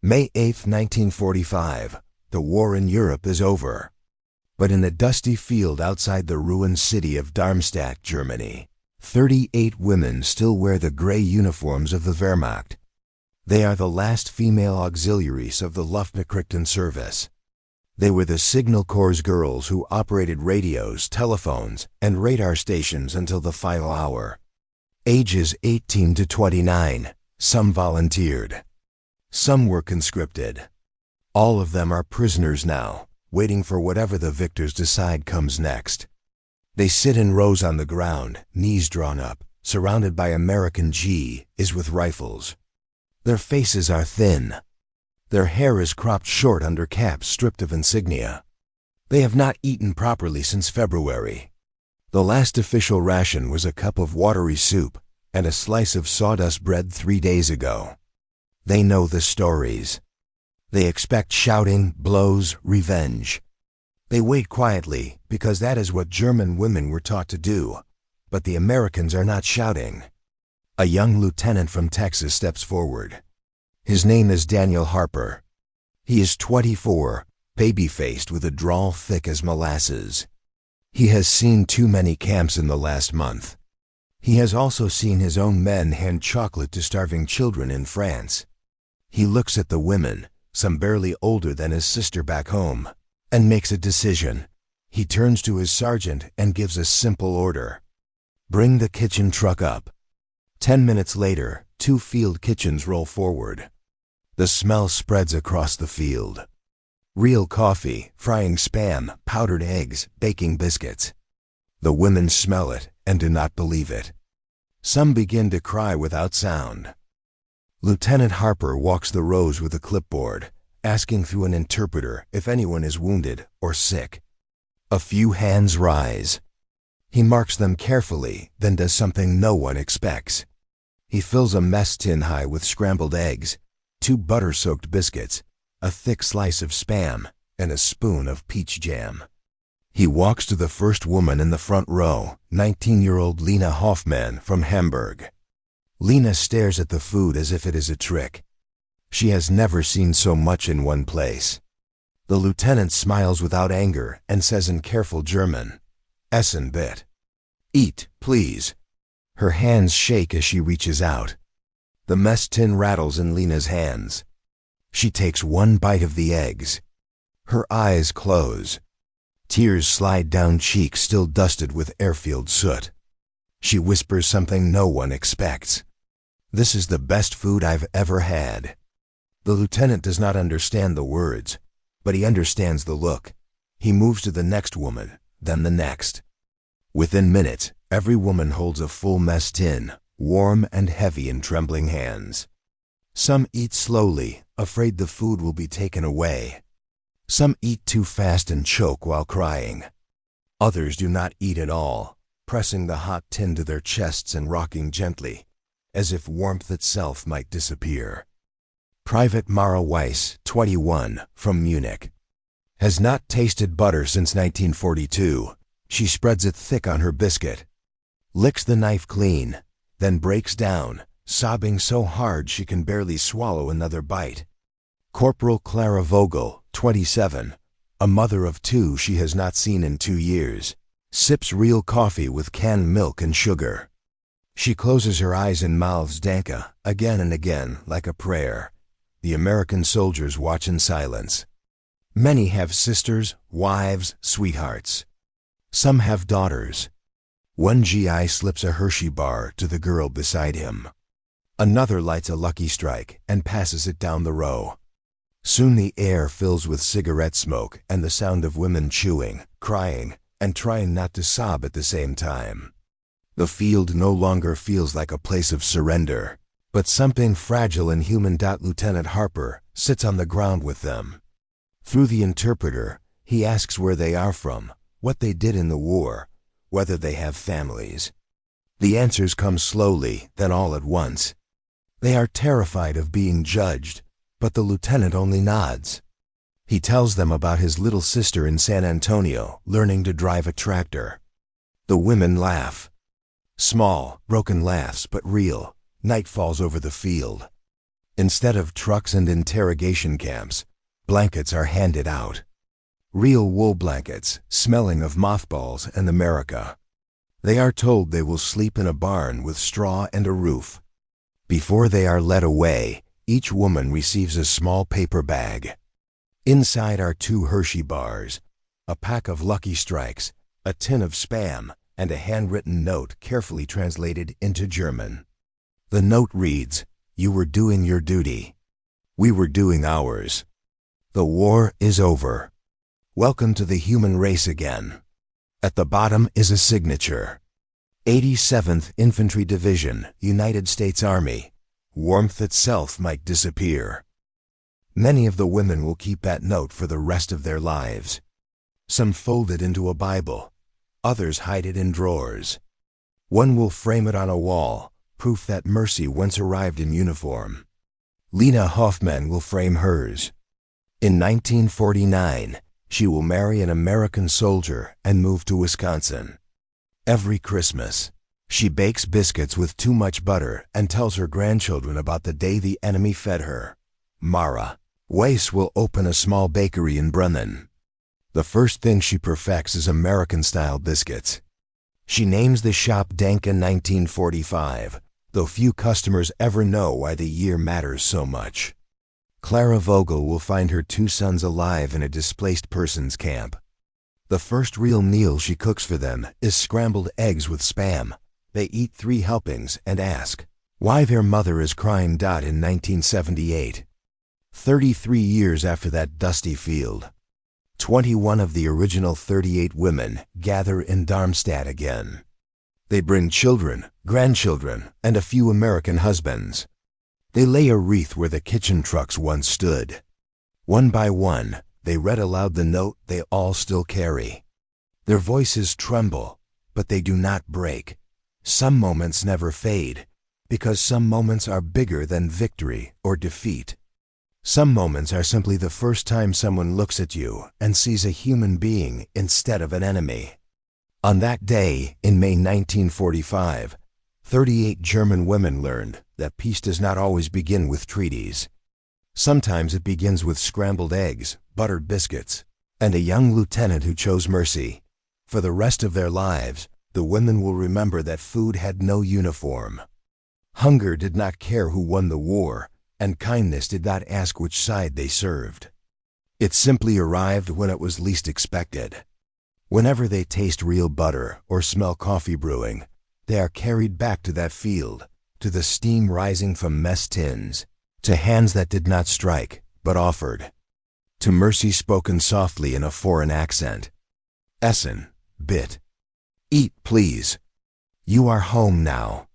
May 8, 1945. The war in Europe is over. But in a dusty field outside the ruined city of Darmstadt, Germany, 38 women still wear the gray uniforms of the Wehrmacht. They are the last female auxiliaries of the Luftnachrichten service. They were the Signal Corps girls who operated radios, telephones, and radar stations until the final hour. Ages 18 to 29. Some volunteered. Some were conscripted. All of them are prisoners now, waiting for whatever the victors decide comes next. They sit in rows on the ground, knees drawn up, surrounded by American G's with rifles. Their faces are thin. Their hair is cropped short under caps stripped of insignia. They have not eaten properly since February. The last official ration was a cup of watery soup and a slice of sawdust bread 3 days ago. They know the stories. They expect shouting, blows, revenge. They wait quietly because that is what German women were taught to do. But the Americans are not shouting. A young lieutenant from Texas steps forward. His name is Daniel Harper. He is 24, baby-faced with a drawl thick as molasses. He has seen too many camps in the last month. He has also seen his own men hand chocolate to starving children in France. He looks at the women, some barely older than his sister back home, and makes a decision. He turns to his sergeant and gives a simple order. Bring the kitchen truck up. 10 minutes later, 2 field kitchens roll forward. The smell spreads across the field. Real coffee, frying spam, powdered eggs, baking biscuits. The women smell it and do not believe it. Some begin to cry without sound. Lieutenant Harper walks the rows with a clipboard, asking through an interpreter if anyone is wounded or sick. A few hands rise. He marks them carefully, then does something no one expects. He fills a mess tin high with scrambled eggs, 2 butter-soaked biscuits, a thick slice of spam, and a spoon of peach jam. He walks to the first woman in the front row, 19-year-old Lena Hoffman from Hamburg. Lena stares at the food as if it is a trick. She has never seen so much in one place. The lieutenant smiles without anger and says in careful German, "Essen bitte." Eat, please. Her hands shake as she reaches out. The mess tin rattles in Lena's hands. She takes 1 bite of the eggs. Her eyes close. Tears slide down cheeks still dusted with airfield soot. She whispers something no one expects. "This is the best food I've ever had." The lieutenant does not understand the words, but he understands the look. He moves to the next woman, then the next. Within minutes, every woman holds a full mess tin, warm and heavy in trembling hands. Some eat slowly, afraid the food will be taken away. Some eat too fast and choke while crying. Others do not eat at all, pressing the hot tin to their chests and rocking gently, as if warmth itself might disappear. Private Mara Weiss, 21, from Munich. Has not tasted butter since 1942. She spreads it thick on her biscuit. Licks the knife clean, then breaks down, sobbing so hard she can barely swallow another bite. Corporal Clara Vogel, 27, a mother of 2 she has not seen in 2 years, sips real coffee with canned milk and sugar. She closes her eyes and mouths Danke again and again like a prayer. The American soldiers watch in silence. Many have sisters, wives, sweethearts. Some have daughters. One GI slips a Hershey bar to the girl beside him. Another lights a Lucky Strike and passes it down the row. Soon the air fills with cigarette smoke and the sound of women chewing, crying, and trying not to sob at the same time. The field no longer feels like a place of surrender, but something fragile and human. Lieutenant Harper sits on the ground with them. Through the interpreter, he asks where they are from, what they did in the war, whether they have families. The answers come slowly, then all at once. They are terrified of being judged, but the lieutenant only nods. He tells them about his little sister in San Antonio learning to drive a tractor. The women laugh. Small, broken laughs, but real. Night falls over the field. Instead of trucks and interrogation camps, blankets are handed out. Real wool blankets, smelling of mothballs and America. They are told they will sleep in a barn with straw and a roof. Before they are led away, each woman receives a small paper bag. Inside are 2 Hershey bars, a pack of Lucky Strikes, a tin of Spam, and a handwritten note carefully translated into German. The note reads, "You were doing your duty. We were doing ours. The war is over. Welcome to the human race again." At the bottom is a signature. 87th Infantry Division, United States Army. Warmth itself might disappear. Many of the women will keep that note for the rest of their lives. Some fold it into a Bible. Others hide it in drawers. One will frame it on a wall, proof that mercy once arrived in uniform. Lena Hoffman will frame hers. In 1949, she will marry an American soldier and move to Wisconsin. Every Christmas, she bakes biscuits with too much butter and tells her grandchildren about the day the enemy fed her. Mara Weiss will open a small bakery in Bremen. The first thing she perfects is American-style biscuits. She names the shop Danke 1945, though few customers ever know why the year matters so much. Clara Vogel will find her 2 sons alive in a displaced persons camp. The first real meal she cooks for them is scrambled eggs with Spam. They eat 3 helpings and ask why their mother is crying. In 1978, 33 years after that dusty field, 21 of the original 38 women gather in Darmstadt again. They bring children, grandchildren, and a few American husbands. They lay a wreath where the kitchen trucks once stood. One by one, they read aloud the note they all still carry. Their voices tremble, but they do not break. Some moments never fade, because some moments are bigger than victory or defeat. Some moments are simply the first time someone looks at you and sees a human being instead of an enemy. On that day, in May 1945, 38 German women learned that peace does not always begin with treaties. Sometimes it begins with scrambled eggs, buttered biscuits, and a young lieutenant who chose mercy. For the rest of their lives, the women will remember that food had no uniform. Hunger did not care who won the war, and kindness did not ask which side they served. It simply arrived when it was least expected. Whenever they taste real butter or smell coffee brewing, they are carried back to that field, to the steam rising from mess tins, to hands that did not strike, but offered, to mercy spoken softly in a foreign accent. Essen, bitte. Eat, please. You are home now.